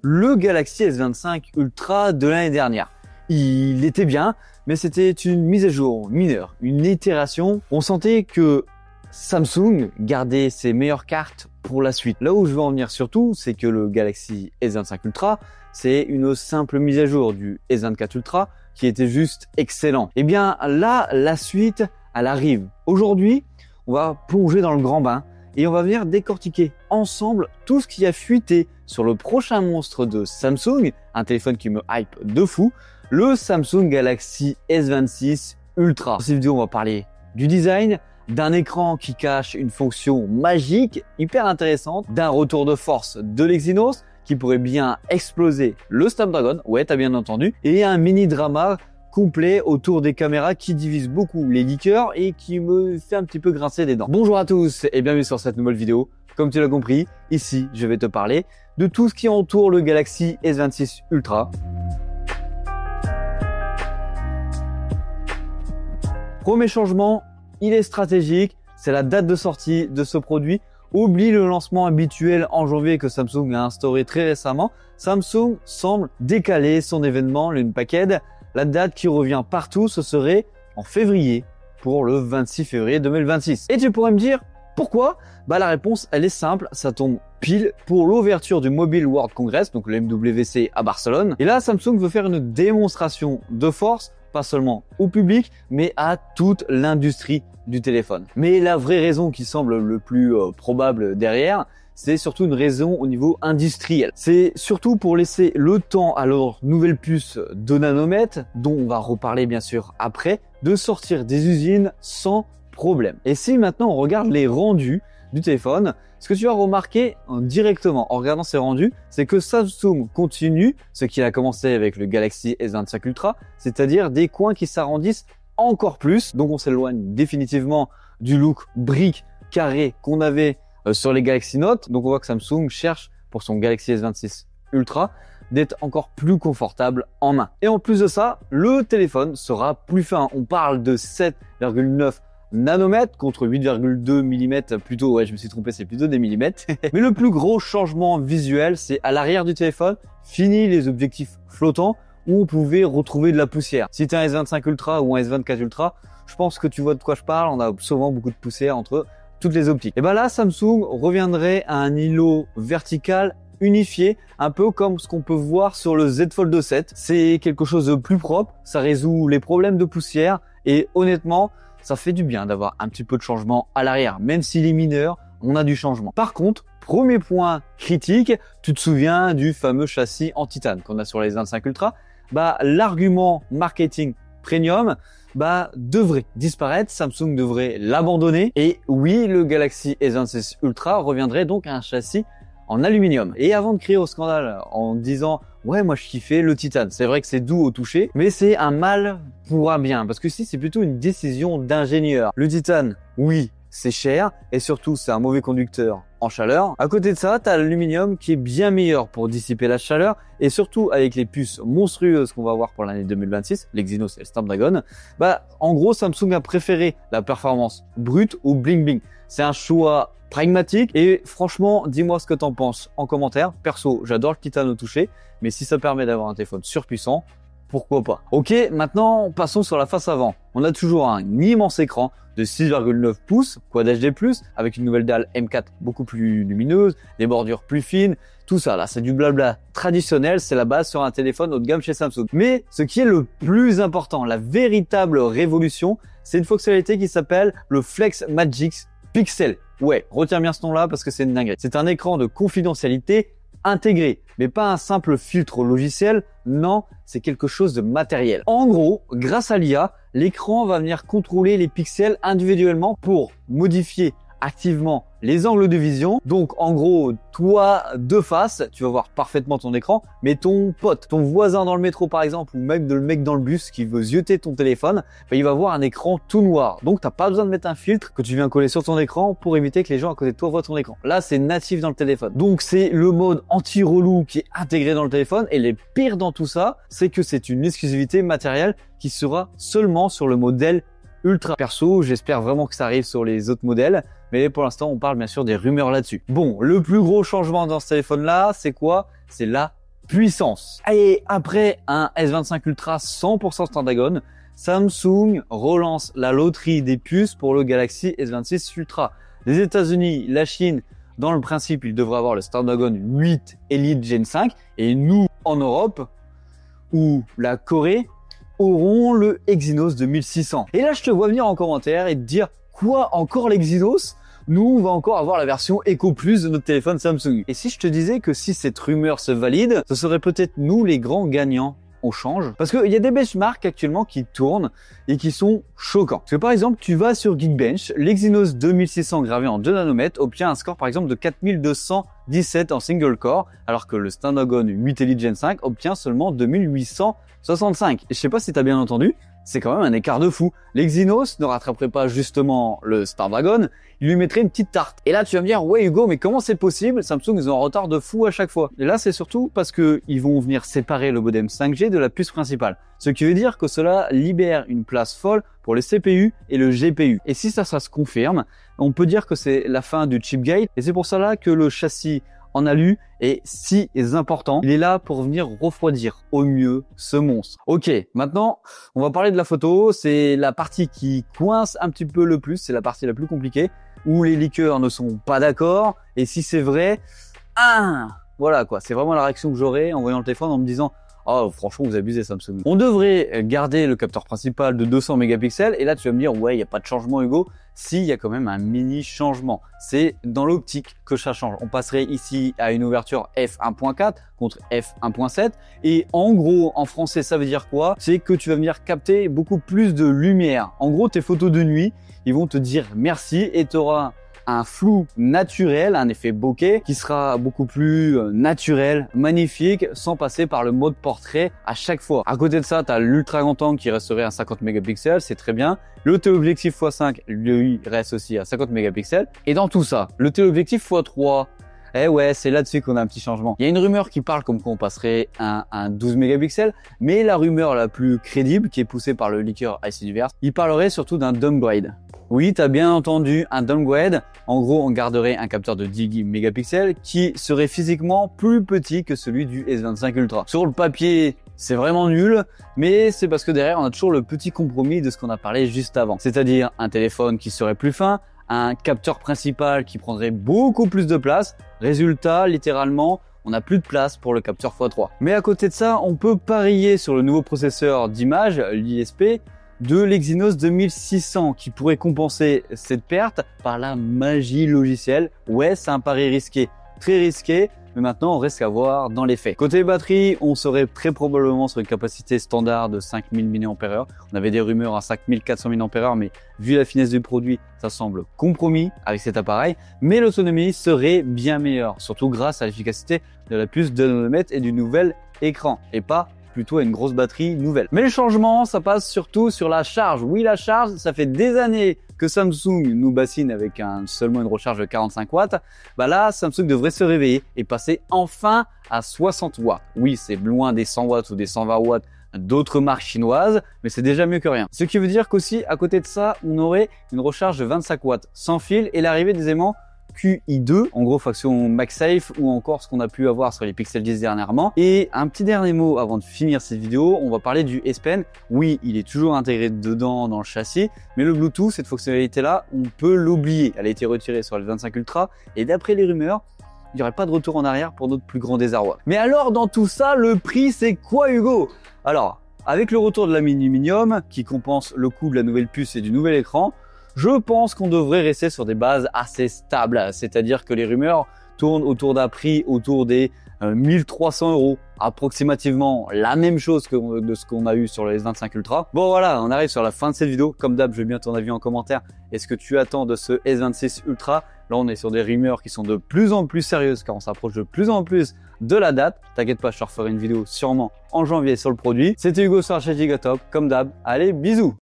le Galaxy S25 Ultra de l'année dernière. Il était bien, mais c'était une mise à jour mineure, une itération. On sentait que Samsung gardait ses meilleures cartes pour la suite. Là où je veux en venir surtout, c'est que le Galaxy S25 Ultra, c'est une simple mise à jour du S24 Ultra qui était juste excellent. Et bien là, la suite, elle arrive. Aujourd'hui, on va plonger dans le grand bain et on va venir décortiquer ensemble tout ce qui a fuité sur le prochain monstre de Samsung, un téléphone qui me hype de fou, le Samsung Galaxy S26 Ultra. Dans cette vidéo, on va parler du design, d'un écran qui cache une fonction magique hyper intéressante, d'un retour de force de l'Exynos qui pourrait bien exploser le Snapdragon, ouais t'as bien entendu, et un mini drama complet autour des caméras qui divise beaucoup les geekers et qui me fait un petit peu grincer des dents. Bonjour à tous et bienvenue sur cette nouvelle vidéo. Comme tu l'as compris, ici je vais te parler de tout ce qui entoure le Galaxy S26 Ultra. Premier changement, il est stratégique, c'est la date de sortie de ce produit. Oublie le lancement habituel en janvier que Samsung a instauré très récemment. Samsung semble décaler son événement, l'Unpacked. La date qui revient partout, ce serait en février pour le 26 février 2026. Et tu pourrais me dire pourquoi? La réponse, elle est simple, ça tombe pile pour l'ouverture du Mobile World Congress, donc le MWC à Barcelone. Et là, Samsung veut faire une démonstration de force, pas seulement au public, mais à toute l'industrie du téléphone. Mais la vraie raison qui semble le plus probable derrière, c'est surtout une raison au niveau industriel. C'est surtout pour laisser le temps à leur nouvelle puce de nanomètres, dont on va reparler bien sûr après, de sortir des usines sans problème. Et si maintenant on regarde les rendus du téléphone, ce que tu vas remarquer directement en regardant ces rendus, c'est que Samsung continue ce qu'il a commencé avec le Galaxy S25 Ultra, c'est-à-dire des coins qui s'arrondissent encore plus. Donc on s'éloigne définitivement du look brique carré qu'on avait sur les Galaxy Note. Donc on voit que Samsung cherche pour son Galaxy S26 Ultra d'être encore plus confortable en main. Et en plus de ça, le téléphone sera plus fin. On parle de 7,9 nanomètres contre 8,2 mm plutôt. Ouais, je me suis trompé, c'est plutôt des millimètres. Mais le plus gros changement visuel, c'est à l'arrière du téléphone. Fini les objectifs flottants où on pouvait retrouver de la poussière. Si tu as un S25 Ultra ou un S24 Ultra, je pense que tu vois de quoi je parle. On a souvent beaucoup de poussière entre toutes les optiques. Et là, Samsung reviendrait à un îlot vertical unifié, un peu comme ce qu'on peut voir sur le Z Fold 7. C'est quelque chose de plus propre, ça résout les problèmes de poussière et honnêtement, ça fait du bien d'avoir un petit peu de changement à l'arrière. Même s'il est mineur, on a du changement. Par contre, premier point critique, tu te souviens du fameux châssis en titane qu'on a sur les S25 Ultra. L'argument marketing premium devrait disparaître, Samsung devrait l'abandonner et oui, le Galaxy S26 Ultra reviendrait donc à un châssis en aluminium. Et avant de crier au scandale en disant ouais moi je kiffais le titane, c'est vrai que c'est doux au toucher, mais c'est un mal pour un bien, parce que ici c'est plutôt une décision d'ingénieur. Le titane, oui, c'est cher et surtout c'est un mauvais conducteur en chaleur. À côté de ça, tu as l'aluminium qui est bien meilleur pour dissiper la chaleur et surtout avec les puces monstrueuses qu'on va voir pour l'année 2026, l'Exynos et le Snapdragon, en gros Samsung a préféré la performance brute au bling bling. C'est un choix pragmatique et franchement, dis-moi ce que t'en penses en commentaire. Perso, j'adore le titane au toucher, mais si ça permet d'avoir un téléphone surpuissant, pourquoi pas. Ok, maintenant passons sur la face avant. On a toujours un immense écran de 6,9 pouces Quad HD+, avec une nouvelle dalle M4 beaucoup plus lumineuse, des bordures plus fines, tout ça là, c'est du blabla traditionnel, c'est la base sur un téléphone haut de gamme chez Samsung. Mais ce qui est le plus important, la véritable révolution, c'est une fonctionnalité qui s'appelle le Flex Magic Pixel. Ouais, retiens bien ce nom-là parce que c'est une dinguerie. C'est un écran de confidentialité intégré, mais pas un simple filtre logiciel, non, c'est quelque chose de matériel. En gros, grâce à l'IA, l'écran va venir contrôler les pixels individuellement pour modifier activement les angles de vision. Donc en gros, toi de face, tu vas voir parfaitement ton écran, mais ton pote, ton voisin dans le métro par exemple, ou même le mec dans le bus qui veut zioter ton téléphone, il va voir un écran tout noir. Donc t'as pas besoin de mettre un filtre que tu viens coller sur ton écran pour éviter que les gens à côté de toi voient ton écran. Là, c'est natif dans le téléphone. Donc c'est le mode anti-relou qui est intégré dans le téléphone, et le pire dans tout ça, c'est que c'est une exclusivité matérielle qui sera seulement sur le modèle Ultra. Perso, j'espère vraiment que ça arrive sur les autres modèles, mais pour l'instant, on parle bien sûr des rumeurs là-dessus. Bon, le plus gros changement dans ce téléphone-là, c'est quoi? C'est la puissance. Et après un S25 Ultra 100% Snapdragon, Samsung relance la loterie des puces pour le Galaxy S26 Ultra. Les États-Unis, la Chine, dans le principe, ils devraient avoir le Snapdragon 8 Elite Gen 5 et nous, en Europe, ou la Corée, auront le Exynos 2600. Et là, je te vois venir en commentaire et te dire quoi, encore l'Exynos? Nous, on va encore avoir la version Eco Plus de notre téléphone Samsung. Et si je te disais que si cette rumeur se valide, ce serait peut-être nous les grands gagnants au change. Parce qu'il y a des benchmarks actuellement qui tournent et qui sont choquants. Parce que par exemple, tu vas sur Geekbench, l'Exynos 2600 gravé en 2 nanomètres obtient un score par exemple de 4217 en single core, alors que le Snapdragon 8 Elite Gen 5 obtient seulement 2865. Et je sais pas si tu as bien entendu, c'est quand même un écart de fou. L'Exynos ne rattraperait pas justement le Snapdragon, il lui mettrait une petite tarte. Et là, tu vas me dire, ouais Hugo, mais comment c'est possible? Samsung, ils ont un retard de fou à chaque fois. Et là, c'est surtout parce que ils vont venir séparer le modem 5G de la puce principale. Ce qui veut dire que cela libère une place folle pour le CPU et le GPU. Et si ça se confirme, on peut dire que c'est la fin du chipgate. Et c'est pour cela que le châssis en alu est si important. Il est là pour venir refroidir au mieux ce monstre. Ok, maintenant, on va parler de la photo. C'est la partie qui coince un petit peu le plus. C'est la partie la plus compliquée où les leakers ne sont pas d'accord. Et si c'est vrai, voilà quoi. C'est vraiment la réaction que j'aurais en voyant le téléphone en me disant oh, franchement, vous abusez Samsung. On devrait garder le capteur principal de 200 mégapixels. Et là, tu vas me dire, ouais, il n'y a pas de changement, Hugo. Si, il y a quand même un mini changement. C'est dans l'optique que ça change. On passerait ici à une ouverture f1.4 contre f1.7. Et en gros, en français, ça veut dire quoi? C'est que tu vas venir capter beaucoup plus de lumière. En gros, tes photos de nuit, ils vont te dire merci et tu auras un flou naturel, un effet bokeh qui sera beaucoup plus naturel, magnifique, sans passer par le mode portrait à chaque fois. À côté de ça, tu as l'ultra grand angle qui resterait à 50 mégapixels, c'est très bien. Le téléobjectif x5, lui, reste aussi à 50 mégapixels. Et dans tout ça, le téléobjectif x3, eh ouais, c'est là-dessus qu'on a un petit changement. Il y a une rumeur qui parle comme qu'on passerait un 12 mégapixels, mais la rumeur la plus crédible, qui est poussée par le leaker ICuniverse, il parlerait surtout d'un downgrade. Oui, tu as bien entendu, un downgrade. En gros, on garderait un capteur de 10 mégapixels qui serait physiquement plus petit que celui du S25 Ultra. Sur le papier, c'est vraiment nul, mais c'est parce que derrière, on a toujours le petit compromis de ce qu'on a parlé juste avant. C'est-à-dire un téléphone qui serait plus fin, un capteur principal qui prendrait beaucoup plus de place. Résultat, littéralement, on n'a plus de place pour le capteur x3. Mais à côté de ça, on peut parier sur le nouveau processeur d'image, l'ISP, de l'Exynos 2600 qui pourrait compenser cette perte par la magie logicielle. Ouais, c'est un pari risqué, très risqué, mais maintenant on reste à voir dans les faits. Côté batterie, on serait très probablement sur une capacité standard de 5000 mAh. On avait des rumeurs à 5400 mAh, mais vu la finesse du produit, ça semble compromis avec cet appareil, mais l'autonomie serait bien meilleure, surtout grâce à l'efficacité de la puce 2 nanomètres et du nouvel écran, et pas plutôt à une grosse batterie nouvelle. Mais le changement, ça passe surtout sur la charge. Oui, la charge, ça fait des années que Samsung nous bassine avec seulement une recharge de 45 watts. Bah là, Samsung devrait se réveiller et passer enfin à 60 watts. Oui, c'est loin des 100 watts ou des 120 watts d'autres marques chinoises, mais c'est déjà mieux que rien. Ce qui veut dire qu'aussi, à côté de ça, on aurait une recharge de 25 watts sans fil et l'arrivée des aimants QI2, en gros faction MagSafe ou encore ce qu'on a pu avoir sur les Pixel 10 dernièrement. Et un petit dernier mot avant de finir cette vidéo, on va parler du S Pen. Oui, il est toujours intégré dedans dans le châssis, mais le Bluetooth, cette fonctionnalité-là, on peut l'oublier. Elle a été retirée sur le 25 Ultra et d'après les rumeurs, il n'y aurait pas de retour en arrière pour notre plus grand désarroi. Mais alors dans tout ça, le prix c'est quoi Hugo? Alors, avec le retour de l'aluminium qui compense le coût de la nouvelle puce et du nouvel écran, je pense qu'on devrait rester sur des bases assez stables, c'est-à-dire que les rumeurs tournent autour d'un prix autour des 1300 €, approximativement la même chose que de ce qu'on a eu sur le S25 Ultra. Bon voilà, on arrive sur la fin de cette vidéo. Comme d'hab, je veux bien ton avis en commentaire. Est-ce que tu attends de ce S26 Ultra? Là, on est sur des rumeurs qui sont de plus en plus sérieuses car on s'approche de plus en plus de la date. T'inquiète pas, je te referai une vidéo sûrement en janvier sur le produit. C'était Hugo sur la chaîne Gigatop. Comme d'hab, allez, bisous!